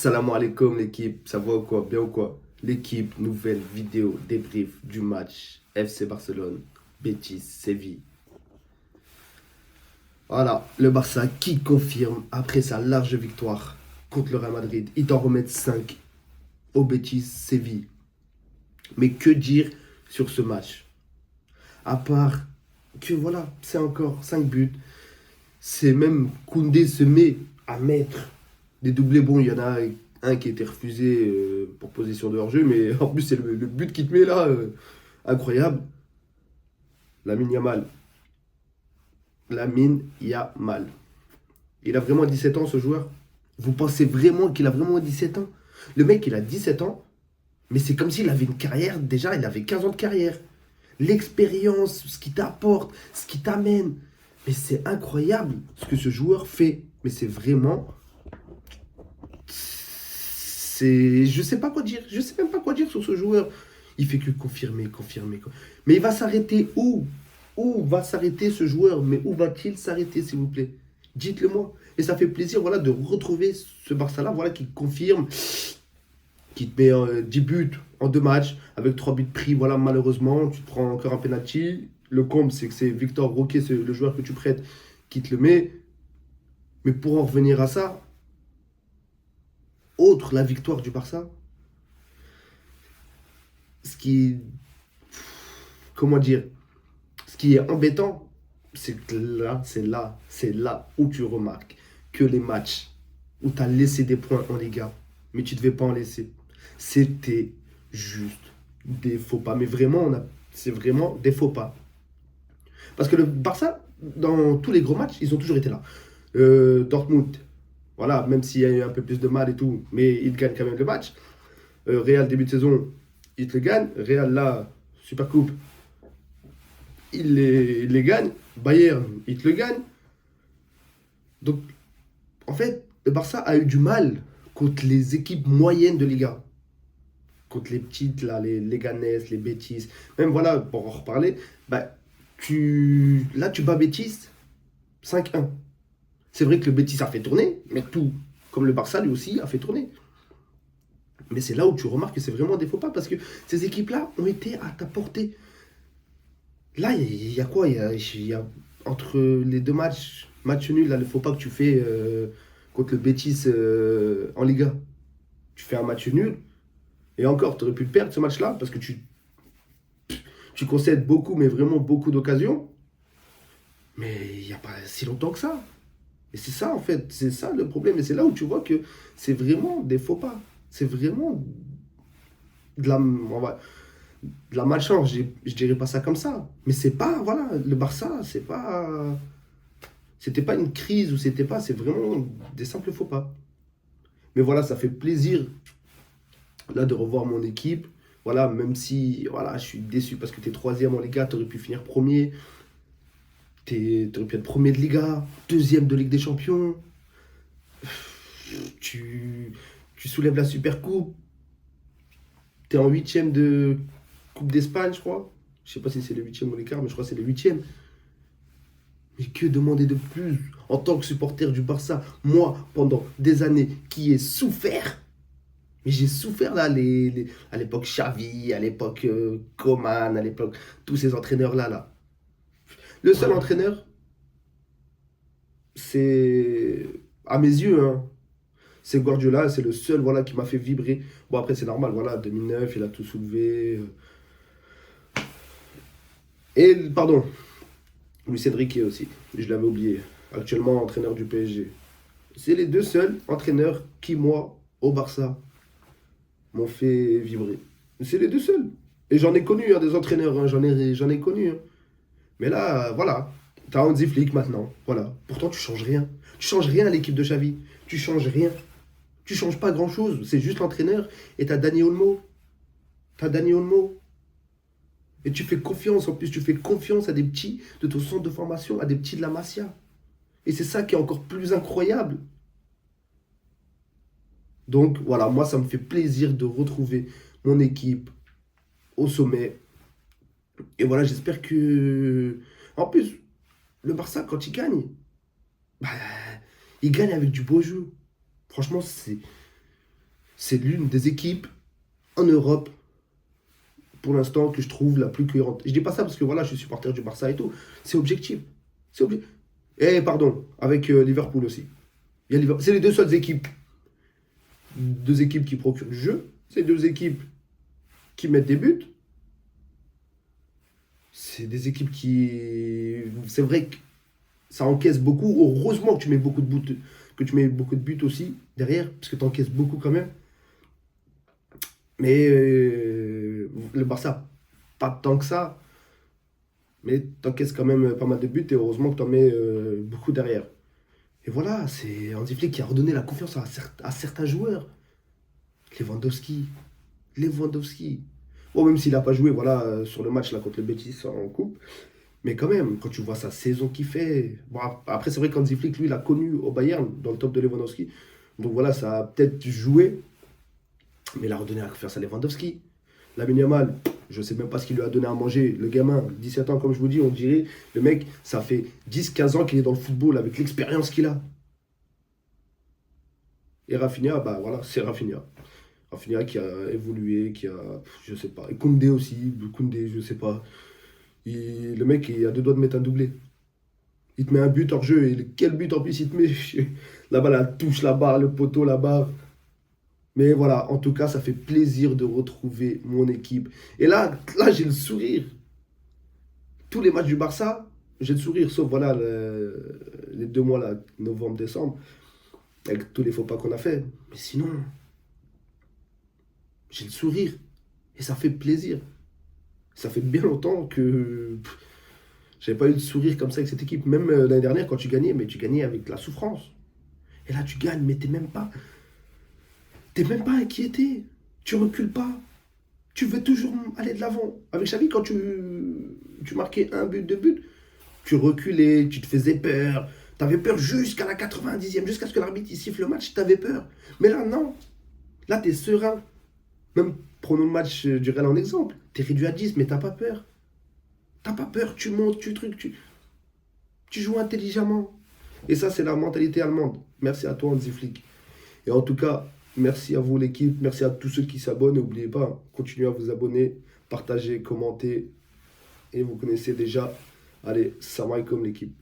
Salam alaikum l'équipe, ça va ou quoi? Bien ou quoi? L'équipe, nouvelle vidéo débrief du match FC Barcelone, Betis, Séville. Voilà, le Barça qui confirme après sa large victoire contre le Real Madrid. Ils t'en remettent 5 au Betis, Séville. Mais que dire sur ce match? À part que voilà, c'est encore 5 buts. C'est même Koundé se met à mettre des doublés. Bon, il y en a un qui a été refusé pour position de hors-jeu, mais en plus, c'est le but qui te met là. Incroyable. Lamine Yamal. Lamine Yamal. Il a vraiment 17 ans, ce joueur. Vous pensez vraiment qu'il a vraiment 17 ans? Le mec, il a 17 ans, mais c'est comme s'il avait une carrière. Déjà, il avait 15 ans de carrière. L'expérience, ce qu'il t'apporte, ce qu'il t'amène. Mais c'est incroyable ce que ce joueur fait. Mais c'est vraiment. Je sais pas quoi dire. Je sais même pas quoi dire sur ce joueur. Il fait que confirmer, confirmer. Mais il va s'arrêter où? Où va s'arrêter ce joueur? Mais où va-t-il s'arrêter, s'il vous plaît? Dites-le moi. Et ça fait plaisir, voilà, de retrouver ce Barça-là, voilà, qui confirme, qui te met 10 buts en 2 matchs, avec 3 buts pris, voilà, malheureusement, tu te prends encore un penalty. Le comble, c'est que c'est Victor Roque, c'est le joueur que tu prêtes, qui te le met. Mais pour en revenir à ça, autre la victoire du Barça, ce qui, comment dire, ce qui est embêtant, c'est que là où tu remarques que les matchs où tu as laissé des points en Liga, mais tu ne devais pas en laisser, c'était juste des faux pas. Mais vraiment, c'est vraiment des faux pas. Parce que le Barça, dans tous les gros matchs, ils ont toujours été là. Dortmund, voilà, même s'il y a eu un peu plus de mal et tout, mais ils gagnent quand même le match. Real, début de saison, ils te le gagnent. Real, là, Super Coupe, ils les gagnent. Bayern, ils te le gagnent. Donc, en fait, le Barça a eu du mal contre les équipes moyennes de Liga. Contre les petites, là, les Leganés, les Betis. Même, voilà, pour en reparler, bah, là, tu bats Betis 5-1. C'est vrai que le Betis a fait tourner, mais tout, comme le Barça, lui aussi, a fait tourner. Mais c'est là où tu remarques que c'est vraiment des faux pas, parce que ces équipes-là ont été à ta portée. Là, il y a quoi? Entre les deux match nul, là, le faux pas que tu fais contre le Betis en Liga. Tu fais un match nul, et encore, tu aurais pu perdre ce match-là, parce que tu concèdes beaucoup, mais vraiment beaucoup d'occasions. Mais il n'y a pas si longtemps que ça. Et c'est ça, en fait, c'est ça le problème. Et c'est là où tu vois que c'est vraiment des faux pas. C'est vraiment de la malchance. Je dirais pas ça comme ça. Mais c'est pas, voilà, le Barça, c'était pas une crise ou c'était pas, c'est vraiment des simples faux pas. Mais voilà, ça fait plaisir là de revoir mon équipe. Voilà, même si voilà, je suis déçu parce que t'es troisième en Liga, t'aurais pu finir premier. T'aurais pu être premier de Liga, deuxième de Ligue des Champions. Tu, tu soulèves la Super Coupe. T'es en huitième de Coupe d'Espagne, je crois. Je sais pas si c'est le huitième ou l'écart, mais je crois que c'est le huitième. Mais que demander de plus en tant que supporter du Barça? Moi, pendant des années, qui ai souffert. Mais j'ai souffert là, à l'époque Xavi, à l'époque Coman, à l'époque tous ces entraîneurs-là. Là. Le seul entraîneur, c'est, à mes yeux, hein, c'est Guardiola, c'est le seul voilà, qui m'a fait vibrer. Bon, après, c'est normal, voilà, 2009, il a tout soulevé. Et, pardon, Luis Enrique aussi, je l'avais oublié, actuellement entraîneur du PSG. C'est les deux seuls entraîneurs qui, moi, au Barça, m'ont fait vibrer. C'est les deux seuls. Et j'en ai connu, hein, des entraîneurs, hein, j'en ai connu. Hein. Mais là, voilà, t'as Hansi Flick maintenant, voilà. Pourtant, tu changes rien. Tu changes rien à l'équipe de Xavi. Tu changes rien. Tu changes pas grand-chose. C'est juste l'entraîneur. Et t'as Dani Olmo. T'as Dani Olmo. Et tu fais confiance, en plus, tu fais confiance à des petits de ton centre de formation, à des petits de la Masia. Et c'est ça qui est encore plus incroyable. Donc voilà, moi ça me fait plaisir de retrouver mon équipe au sommet. Et voilà, j'espère que... En plus, le Barça, quand il gagne, bah, il gagne avec du beau jeu. Franchement, c'est l'une des équipes en Europe, pour l'instant, que je trouve la plus cohérente. Je dis pas ça parce que voilà, je suis supporter du Barça et tout. C'est objectif. C'est objectif. Et pardon, avec Liverpool aussi. C'est les deux seules équipes. Deux équipes qui procurent du jeu. C'est deux équipes qui mettent des buts. C'est des équipes qui. C'est vrai que ça encaisse beaucoup. Heureusement que tu mets beaucoup de buts, aussi derrière, parce que tu encaisses beaucoup quand même. Mais le Barça, pas tant que ça. Mais tu encaisses quand même pas mal de buts et heureusement que tu en mets beaucoup derrière. Et voilà, c'est Hansi Flick qui a redonné la confiance à certains joueurs. Lewandowski. Lewandowski. Bon, même s'il n'a pas joué voilà, sur le match là, contre le Betis en coupe. Mais quand même, quand tu vois sa saison qu'il fait. Bon, après, c'est vrai qu'Hansi Flick, lui, il a connu au Bayern, dans le top de Lewandowski. Donc voilà, ça a peut-être joué. Mais il a redonné la confiance à Lewandowski. Lamine Yamal, je ne sais même pas ce qu'il lui a donné à manger. Le gamin, 17 ans, comme je vous dis, on dirait, le mec, ça fait 10-15 ans qu'il est dans le football avec l'expérience qu'il a. Et Rafinha, bah voilà, c'est Rafinha. Rafinha qui a évolué, qui a, je sais pas. Et Koundé aussi, Koundé, je sais pas. Le mec, il a deux doigts de mettre un doublé. Il te met un but hors jeu. Et quel but en plus il te met? Là-bas, la touche là-bas, le poteau là-bas. Mais voilà, en tout cas, ça fait plaisir de retrouver mon équipe. Et là j'ai le sourire. Tous les matchs du Barça, j'ai le sourire, sauf voilà, les 2 mois là, novembre, décembre, avec tous les faux pas qu'on a fait. Mais sinon, j'ai le sourire. Et ça fait plaisir. Ça fait bien longtemps que j'avais pas eu de sourire comme ça avec cette équipe. Même l'année dernière, quand tu gagnais, mais tu gagnais avec la souffrance. Et là, tu gagnes, mais t'es même pas inquiété. Tu recules pas. Tu veux toujours aller de l'avant. Avec Xavi, quand tu marquais un but, deux buts, tu reculais, tu te faisais peur. Tu avais peur jusqu'à la 90e, jusqu'à ce que l'arbitre il siffle le match, tu avais peur. Mais là, non. Là, tu es serein. Même prenons le match du Real en exemple. Tu es réduit à 10, mais t'as pas peur. T'as pas peur, tu montes, tu joues intelligemment. Et ça, c'est la mentalité allemande. Merci à toi, Hansi Flick. Et en tout cas, merci à vous, l'équipe. Merci à tous ceux qui s'abonnent. N'oubliez pas, continuez à vous abonner, partagez, commentez. Et vous connaissez déjà. Allez, salam alaikum, l'équipe.